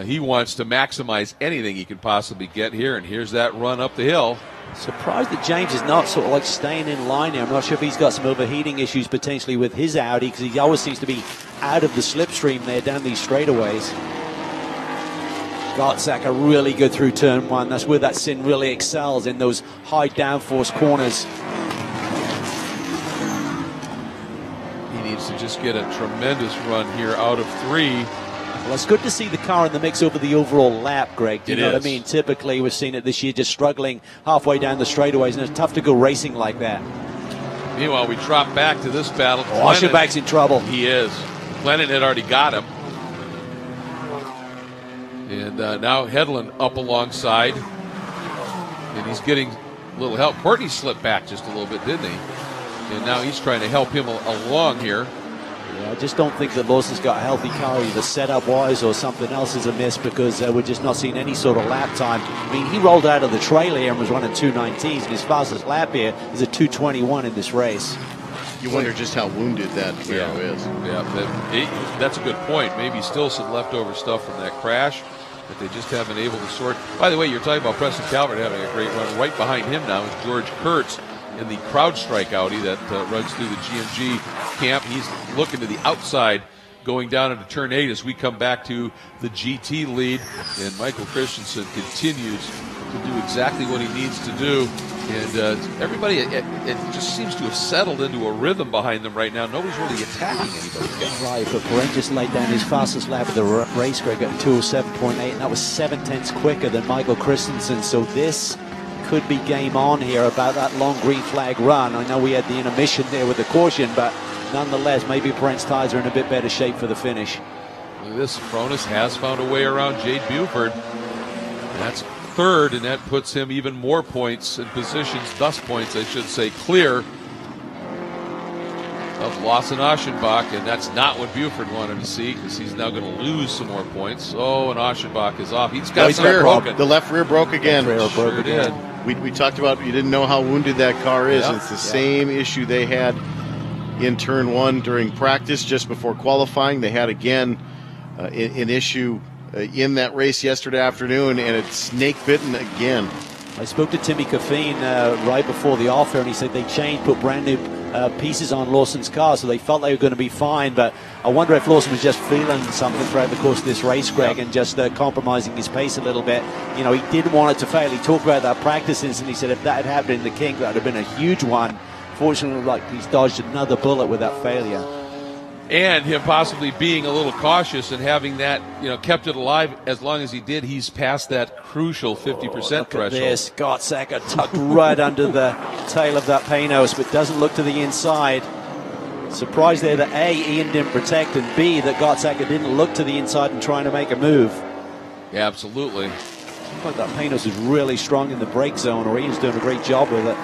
He wants to maximize anything he can possibly get here, and here's that run up the hill. Surprised that James is not sort of like staying in line here. I'm not sure if he's got some overheating issues potentially with his Audi, because he always seems to be out of the slipstream there down these straightaways. Gottsacker really good through turn one. That's where that Sin really excels, in those high downforce corners. He needs to just get a tremendous run here out of 3. Well, it's good to see the car in the mix over the overall lap, Greg. Do you know what I mean? Typically, we've seen it this year just struggling halfway down the straightaways, and it's tough to go racing like that. Meanwhile, we drop back to this battle. Aschenbach's in trouble. He is. Glennon had already got him. And now Hedlund up alongside. And he's getting a little help. Courtney slipped back just a little bit, didn't he? And now he's trying to help him along here. Yeah, I just don't think that Lawson's got a healthy car, either setup-wise or something else is amiss, because we're just not seeing any sort of lap time. I mean, he rolled out of the trailer here and was running 2:19s, and his fastest lap here is a 2:21 in this race. You wonder just how wounded that Ferraro is. Yeah, that's a good point. Maybe still some leftover stuff from that crash that they just haven't able to sort. By the way, you're talking about Preston Calvert having a great run. Right behind him now is George Kurtz in the CrowdStrike Audi that runs through the GMG camp. He's looking to the outside going down into turn 8 as we come back to the GT lead. And Michael Christensen continues to do exactly what he needs to do. And everybody, it just seems to have settled into a rhythm behind them right now. Nobody's really attacking anybody. Right, but Brent just laid down his fastest lap of the race, Greg, at 2:07.8, and that was 7/10 quicker than Michael Christensen. So this could be game on here about that long green flag run. I know we had the intermission there with the caution, but nonetheless, maybe Brent's tires are in a bit better shape for the finish. Look at this. Fronis has found a way around Jade Buford. That's third, and that puts him even more points and positions, thus points, I should say, clear of Lawson Aschenbach, and that's not what Buford wanted to see, because he's now going to lose some more points. Oh, and Aschenbach is off. He's got something broken. The left rear broke again. Sure did. We talked about, you didn't know how wounded that car is. Yep. It's the same issue they had in turn 1 during practice just before qualifying. They had again an issue in that race yesterday afternoon, and it's snake bitten again. I spoke to Timmy Caffeine right before the offer, and he said they changed, put brand new pieces on Lawson's car, so they felt they were going to be fine. But I wonder if Lawson was just feeling something throughout the course of this race, Greg, and just compromising his pace a little bit. You know, he didn't want it to fail. He talked about that practice incident. He said if that had happened in the King, that would have been a huge one. Fortunately, like, he's dodged another bullet with that failure. And him possibly being a little cautious and having that, kept it alive as long as he did. He's past that crucial 50% threshold. This Gottsacker tucked right under the tail of that Panos, but doesn't look to the inside. Surprised there that A, Ian didn't protect, and B, that Gottsacker didn't look to the inside and trying to make a move. Yeah, absolutely. Looks like that Panos is really strong in the brake zone, or Ian's doing a great job with it.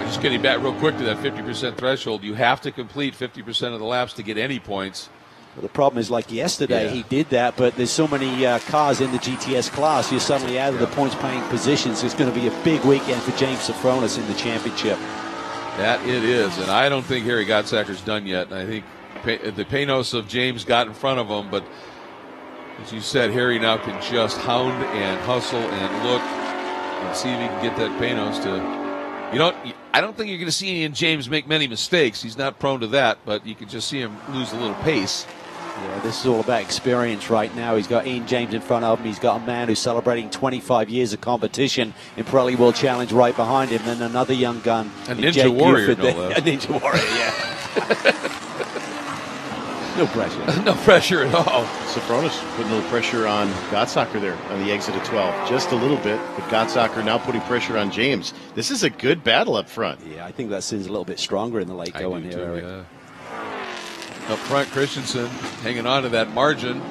Just getting back real quick to that 50% threshold, you have to complete 50% of the laps to get any points. Well, the problem is, like yesterday, he did that, but there's so many cars in the GTS class, you're suddenly out of the points-paying positions. It's going to be a big weekend for James Safronis in the championship. That it is, and I don't think Harry Gottsacker's done yet. I think the Panos of James got in front of him, but as you said, Harry now can just hound and hustle and look and see if he can get that Panos to... I don't think you're going to see Ian James make many mistakes. He's not prone to that, but you can just see him lose a little pace. Yeah, this is all about experience right now. He's got Ian James in front of him. He's got a man who's celebrating 25 years of competition in Pirelli World Challenge right behind him. Then another young gun. A Ninja Warrior, no less. A Ninja Warrior, yeah. No pressure. No pressure at all. Safronis putting a little pressure on Gottsacker there on the exit of 12. Just a little bit, but Gottsacker now putting pressure on James. This is a good battle up front. Yeah, I think that Sin's a little bit stronger in the late going here, Eric. Up front, Christensen hanging on to that margin.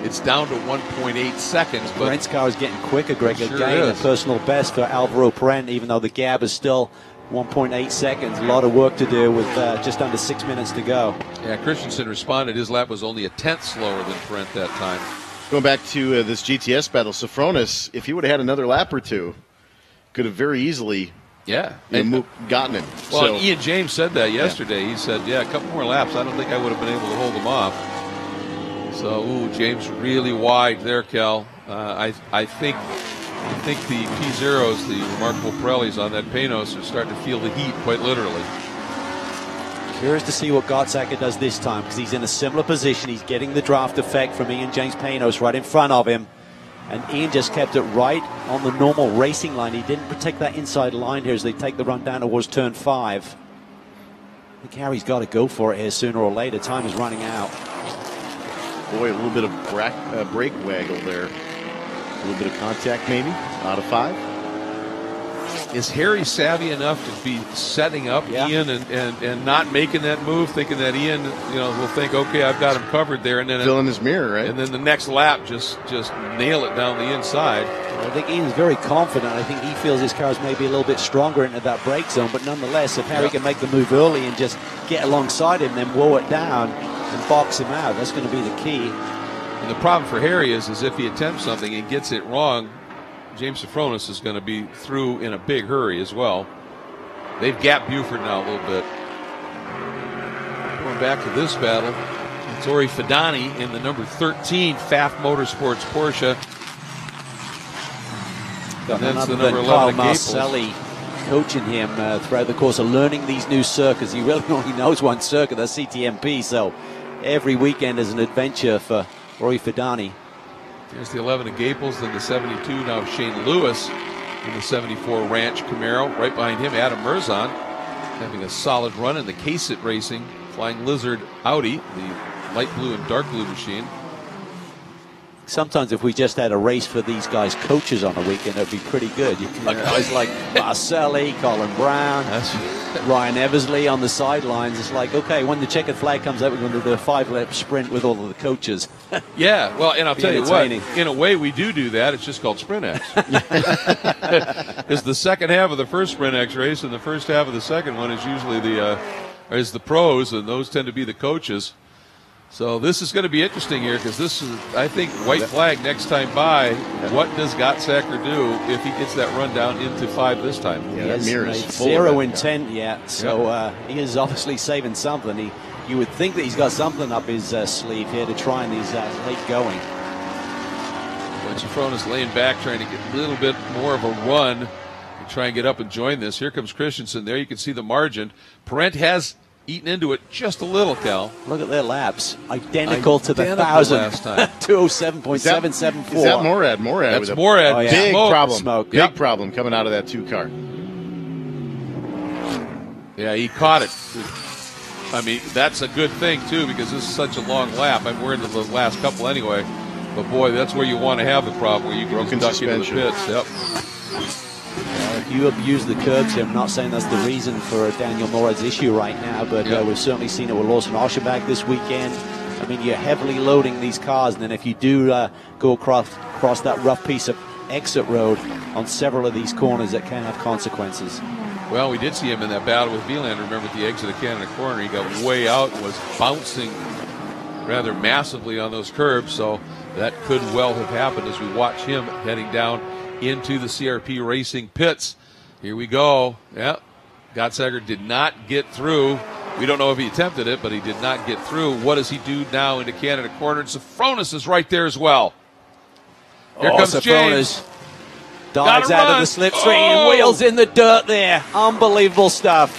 It's down to 1.8 seconds. But Brent's car is getting quicker, Greg. Sure Again, is. a personal best for Alvaro Brent, even though the gap is still 1.8 seconds. A lot of work to do with just under 6 minutes to go. Yeah, Christensen responded. His lap was only a tenth slower than Brent that time. Going back to this GTS battle, Safronis, if he would have had another lap or two, could have very easily gotten him. Well, so, Ian James said that yesterday. He said, a couple more laps. I don't think I would have been able to hold him off. So, James really wide there, Cal. I think the P0s, the remarkable Pirellis on that Panos, are starting to feel the heat, quite literally. Curious to see what Gottsacker does this time, because he's in a similar position. He's getting the draft effect from Ian James Panos right in front of him. And Ian just kept it right on the normal racing line. He didn't protect that inside line here as they take the run down towards turn 5. I think Harry's got to go for it here sooner or later. Time is running out. Boy, a little bit of brake waggle there. A little bit of contact maybe, out of 5. Is Harry savvy enough to be setting up Ian and not making that move, thinking that Ian, will think, okay, I've got him covered there, and then fill in his mirror, right? And then the next lap, just nail it down the inside. I think Ian's very confident. I think he feels his car is maybe a little bit stronger into that brake zone, but nonetheless, if Harry can make the move early and just get alongside him, then woe it down and box him out, that's going to be the key. And the problem for Harry is if he attempts something and gets it wrong, James Sofronis is going to be through in a big hurry as well. They've gapped Buford now a little bit. Going back to this battle, it's Ori Fidani in the number 13 Pfaff Motorsports Porsche. And that's the number 11 Kyle Marcelli coaching him throughout the course of learning these new circuits. He really only knows one circuit, that's CTMP, so every weekend is an adventure for Ori Fidani. There's the 11 of Gaples, then the 72 now of Shane Lewis in the 74 Ranch Camaro. Right behind him, Adam Merzon having a solid run in the K-Sit Racing Flying Lizard Audi, the light blue and dark blue machine. Sometimes if we just had a race for these guys' coaches on a weekend, it'd be pretty good. You can guys like Marcelli, Colin Brown, Ryan Eversley on the sidelines. It's like, okay, when the checkered flag comes out, we're going to do a 5-lap sprint with all of the coaches. Yeah, well, and I'll tell you what, in a way we do that. It's just called Sprint X. It's the second half of the first Sprint X race, and the first half of the second one is usually the pros, and those tend to be the coaches. So this is going to be interesting here, because this is, I think, white flag next time by. What does Gottsacker do if he gets that run down into 5 this time? Yeah, that mirror is full 0 intent yet, so he is obviously saving something. You would think that he's got something up his sleeve here to try and he's late going. When Sofronis laying back, trying to get a little bit more of a run to try and get up and join this. Here comes Christensen. There you can see the margin. Parent has eaten into it just a little, Cal. Look at their laps. Identical to the 1,000 last time. 207.774. Is that Morad? That's Morad. Oh, yeah. Big problem. Smoke. Big problem coming out of that 2 car. Yeah, he caught it. I mean, that's a good thing, too, because this is such a long lap. We're into the last couple anyway. But, boy, that's where you want to have the problem, where you can just duck into the pits. Yep. If you abuse the curbs here, I'm not saying that's the reason for Daniel Morad's issue right now, but we've certainly seen it with Lawson Oshebach this weekend. I mean, you're heavily loading these cars, and then if you do go across that rough piece of exit road on several of these corners, that can have consequences. Well, we did see him in that battle with Wieland. Remember, at the exit of Canada Corner, he got way out and was bouncing rather massively on those curbs, so that could well have happened as we watch him heading down into the CRP Racing pits. Here we go. Yeah, Gottsacker did not get through. We don't know if he attempted it, but he did not get through. What does he do now into Canada Corner? And Sofronis is right there as well. Here comes James. Dives out of the slipstream and wheels in the dirt there. Unbelievable stuff.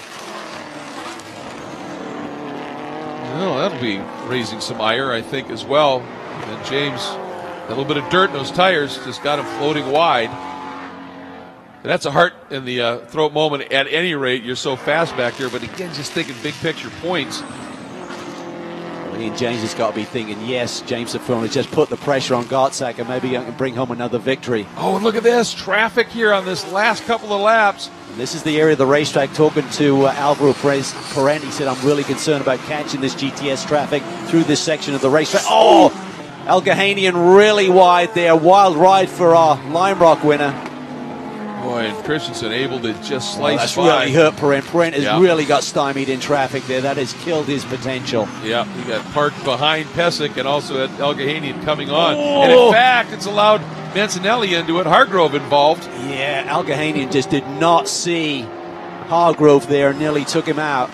Well, that'll be raising some ire, I think, as well. And James, a little bit of dirt in those tires, just got him floating wide. And that's a heart in the throat moment at any rate. You're so fast back there, but again, just thinking big picture points. Ian James has got to be thinking, yes, James Sofronis just put the pressure on Gottsacker. Maybe I can bring home another victory. Oh, and look at this traffic here on this last couple of laps. And this is the area of the racetrack. Talking to Alvaro Parent, he said, I'm really concerned about catching this GTS traffic through this section of the racetrack. Oh, Algahanian really wide there. Wild ride for our Lime Rock winner. Boy, and Christensen able to just slice that's by. Really hurt Parent. Parent has really got stymied in traffic there. That has killed his potential. Yeah, he got parked behind Pesic and also had Algahanian coming on. And in fact, it's allowed Mancinelli into it. Hargrove involved. Yeah, Algahanian just did not see Hargrove there and nearly took him out.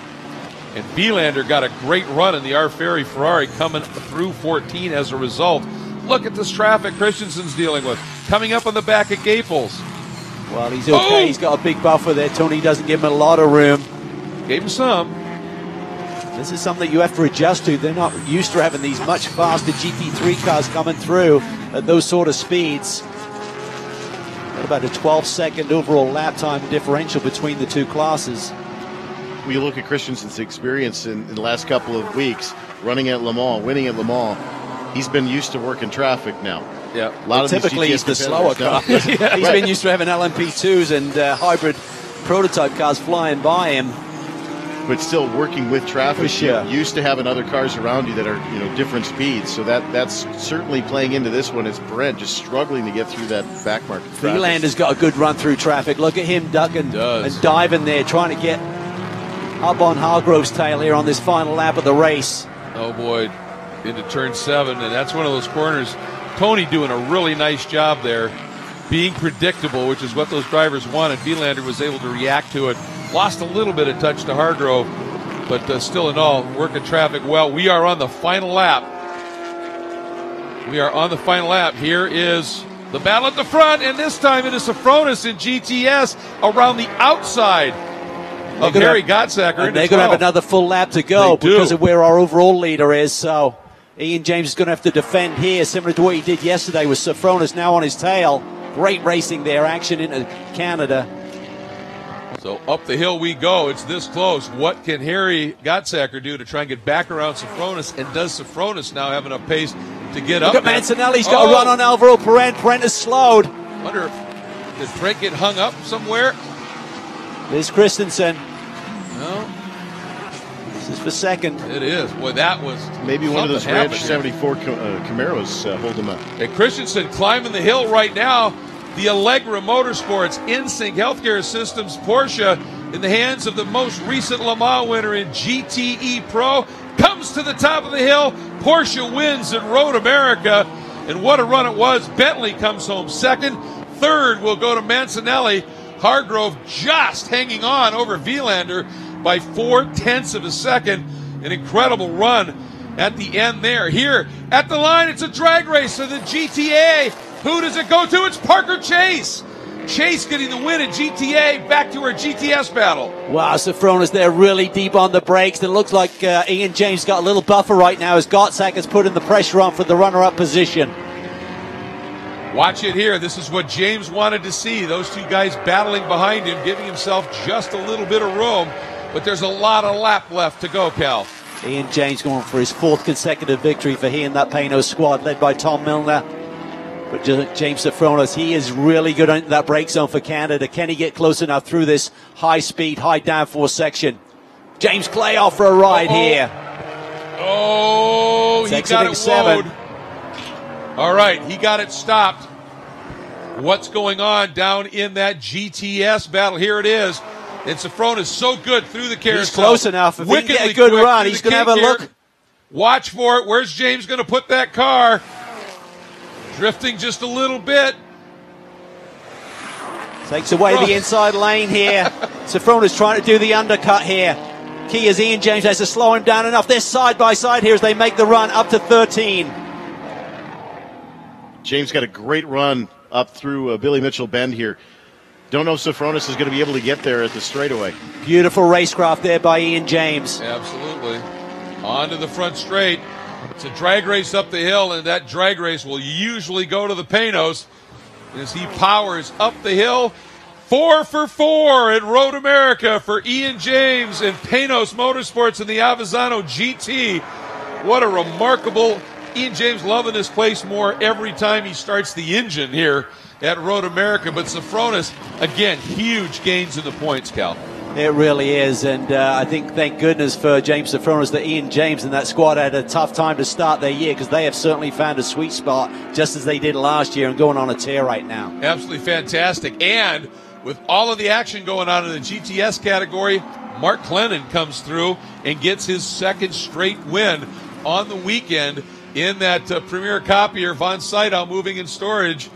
And Vielander got a great run in the R. Ferry Ferrari coming through 14 as a result. Look at this traffic Christensen's dealing with. Coming up on the back of Gaples. Well, he's okay. He's got a big buffer there. Tony doesn't give him a lot of room. Gave him some. This is something you have to adjust to. They're not used to having these much faster GT3 cars coming through at those sort of speeds. Got about a 12-second overall lap time differential between the two classes. When you look at Christensen's experience in the last couple of weeks, running at Le Mans, winning at Le Mans, he's been used to working traffic now. Yeah, typically he's the slower car. He's been used to having LMP2s and hybrid prototype cars flying by him. But still working with traffic. For sure. You're used to having other cars around you that are, different speeds. So that's certainly playing into this one. It's Brent just struggling to get through that back market. Freelander's got a good run through traffic. Look at him ducking and diving there, trying to get up on Hargrove's tail here on this final lap of the race. Oh boy, into turn 7, and that's one of those corners. Tony doing a really nice job there, being predictable, which is what those drivers wanted. Vielander was able to react to it. Lost a little bit of touch to Hargrove, but still in all, working traffic well. We are on the final lap. Here is the battle at the front, and this time it is Sofronis in GTS around the outside of Harry Gottsacker. And they're going to have another full lap to go because of where our overall leader is. So Ian James is going to have to defend here, similar to what he did yesterday with Sofronis now on his tail. Great racing there, action into Canada. So up the hill we go. It's this close. What can Harry Gottsacker do to try and get back around Sofronis? And does Sofronis now have enough pace to get up? Look at Mancinelli's got a run on Alvaro Perent. Perent is slowed. Wonder, did Perent get hung up somewhere? There's Christensen. No. This is for second. It is. Boy, that was maybe one of those Ranch 74 Camaros hold him up. And Christensen climbing the hill right now. The Allegra Motorsports InSync Healthcare Systems Porsche in the hands of the most recent Le Mans winner in GTE Pro comes to the top of the hill. Porsche wins at Road America, and what a run it was. Bentley comes home second. Third will go to Mancinelli. Hargrove just hanging on over Vielander by 0.4 of a second. An incredible run at the end there. Here at the line, it's a drag race for the GTA. Who does it go to? It's Parker Chase. Chase getting the win at GTA, back to her GTS battle. Wow, Sofronis there really deep on the brakes. It looks like Ian James got a little buffer right now as Gottsack putting the pressure on for the runner-up position. Watch it here. This is what James wanted to see. Those two guys battling behind him, giving himself just a little bit of room. But there's a lot of lap left to go, Cal. Ian James going for his 4th consecutive victory for he and that Pano squad led by Tom Milner. But James Sofronis, he is really good on that brake zone for Canada. Can he get close enough through this high-speed, high-downforce section? James Clay off for a ride here. Oh, he got it 7. woed. All right, he got it stopped. What's going on down in that GTS battle? Here it is. And Sofronis so good through the carousel. He's close enough. If he can get a good run, he's going to have a look. Watch for it. Where's James going to put that car? Drifting just a little bit. Takes away the inside lane here. Sofronis trying to do the undercut here. Key is Ian James has to slow him down enough. They're side by side here as they make the run up to 13. James got a great run up through Billy Mitchell Bend here. Don't know if Sofronis is going to be able to get there at the straightaway. Beautiful racecraft there by Ian James. Absolutely. On to the front straight. It's a drag race up the hill, and that drag race will usually go to the Panos as he powers up the hill. 4 for 4 at Road America for Ian James and Panos Motorsports in the Avezzano GT. What a remarkable Ian James loving this place more every time he starts the engine here at Road America. But Sofronis, again, huge gains in the points, Cal. It really is, and I think, thank goodness for James Sofronis that Ian James and that squad had a tough time to start their year, because they have certainly found a sweet spot, just as they did last year, and going on a tear right now. Absolutely fantastic. And with all of the action going on in the GTS category, Mark Clennon comes through and gets his 2nd straight win on the weekend in that Premier Copier Von Sydow moving and storage